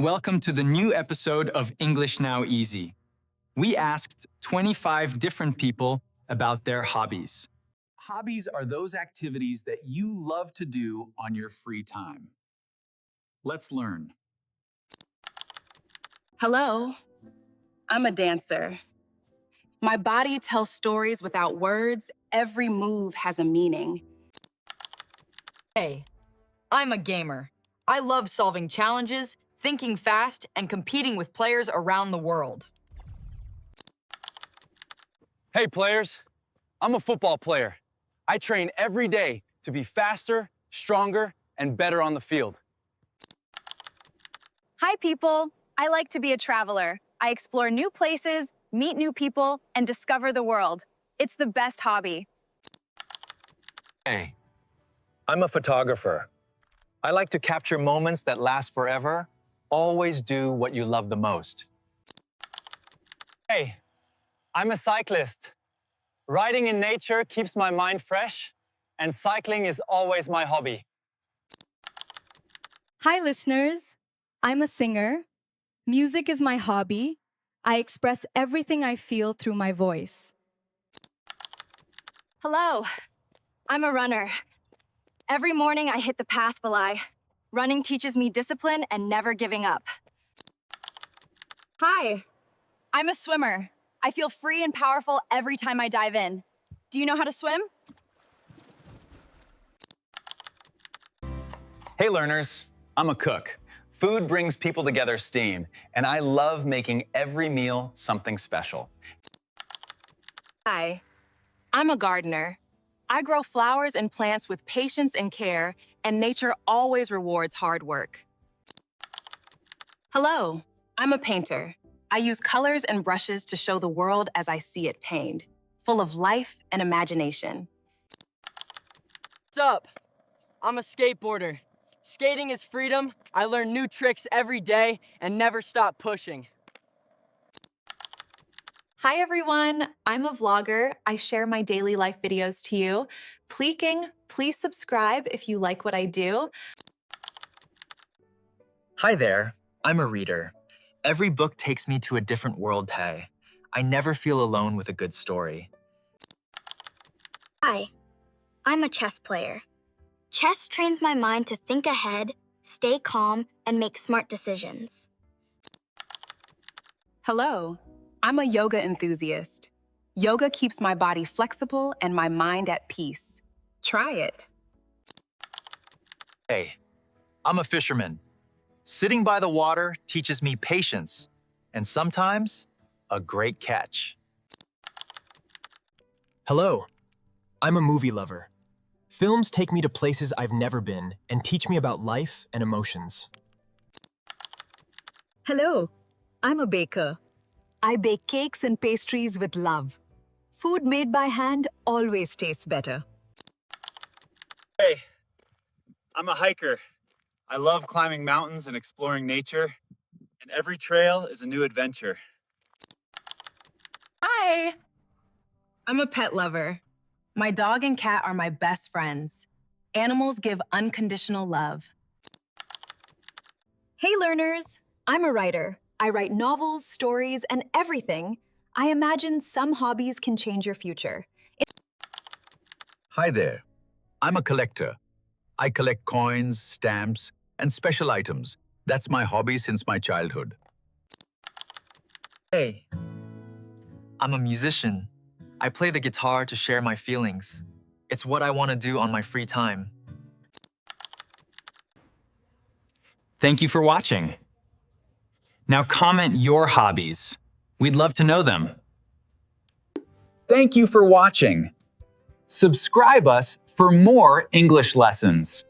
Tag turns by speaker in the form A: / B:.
A: Welcome to the new episode of English Now Easy. We asked 25 different people about their hobbies. Hobbies are those activities that you love to do on your free time. Let's learn.
B: Hello, I'm a dancer. My body tells stories without words. Every move has a meaning.
C: Hey, I'm a gamer. I love solving challenges, thinking fast, and competing with players around the world.
D: Hey players, I'm a football player. I train every day to be faster, stronger, and better on the field.
E: Hi, people. I like to be a traveler. I explore new places, meet new people, and discover the world. It's the best hobby.
F: Hey, I'm a photographer. I like to capture moments that last forever. Always do what you love the most. Hey, I'm a cyclist. Riding in nature keeps my mind fresh, and cycling is always my hobby.
G: Hi, listeners. I'm a singer. Music is my hobby. I express everything I feel through my voice.
E: Hello. I'm a runner. Every morning I hit the path belie. Running teaches me discipline and never giving up. Hi. I'm a swimmer. I feel free and powerful every time I dive in. Do you know how to swim?
F: Hey, learners. I'm a cook. Food brings people together steam, and I love making every meal something special.
B: Hi, I'm a gardener. I grow flowers and plants with patience and care, and nature always rewards hard work. Hello, I'm a painter. I use colors and brushes to show the world as I see it painted, full of life and imagination.
C: What's up? I'm a skateboarder. Skating is freedom. I learn new tricks every day and never stop pushing.
H: Hi everyone, I'm a vlogger. I share my daily life videos to you. Please subscribe if you like what I do.
I: Hi there, I'm a reader. Every book takes me to a different world, hey. I never feel alone with a good story.
J: Hi, I'm a chess player. Chess trains my mind to think ahead, stay calm, and make smart decisions.
B: Hello, I'm a yoga enthusiast. Yoga keeps my body flexible and my mind at peace. Try it.
I: Hey, I'm a fisherman. Sitting by the water teaches me patience, and sometimes a great catch.
K: Hello, I'm a movie lover. Films take me to places I've never been and teach me about life and emotions.
L: Hello, I'm a baker. I bake cakes and pastries with love. Food made by hand always tastes better.
D: Hey, I'm a hiker. I love climbing mountains and exploring nature, and every trail is a new adventure.
B: Hi, I'm a pet lover. My dog and cat are my best friends. Animals give unconditional love.
G: Hey, learners. I'm a writer. I write novels, stories, and everything. I imagine some hobbies can change your future.
M: Hi there. I'm a collector. I collect coins, stamps, and special items. That's my hobby since my childhood.
I: Hey, I'm a musician. I play the guitar to share my feelings. It's what I want to do on my free time.
A: Thank you for watching. Now comment your hobbies. We'd love to know them. Thank you for watching. Subscribe us for more English lessons.